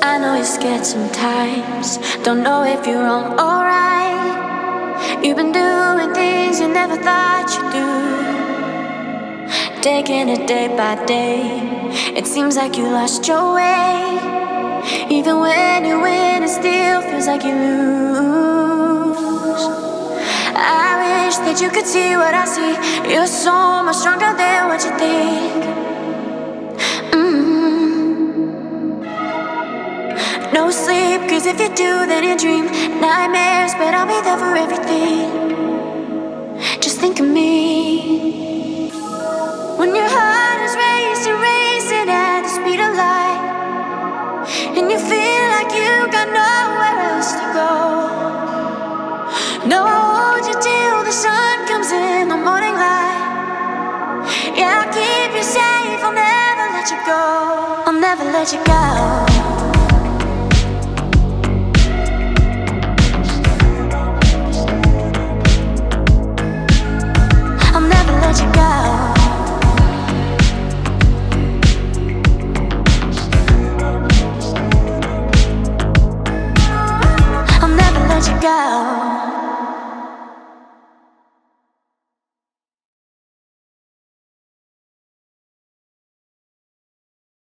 I know you're scared sometimes, don't know if you're wrong or right. You've been doing things you never thought you'd do, taking it day by day. It seems like you lost your way. Even when you win, it still feels like you lose. I wish that you could see what I see. You're so much stronger than what you think. No sleep, cause if you do, then you dream nightmares, but I'll be there for everything. Just think of me. When your heart is racing, racing at the speed of light, and you feel like you got nowhere else to go. No, I'll hold you till the sun comes in the morning light. Yeah, I'll keep you safe, I'll never let you go. I'll never let you go.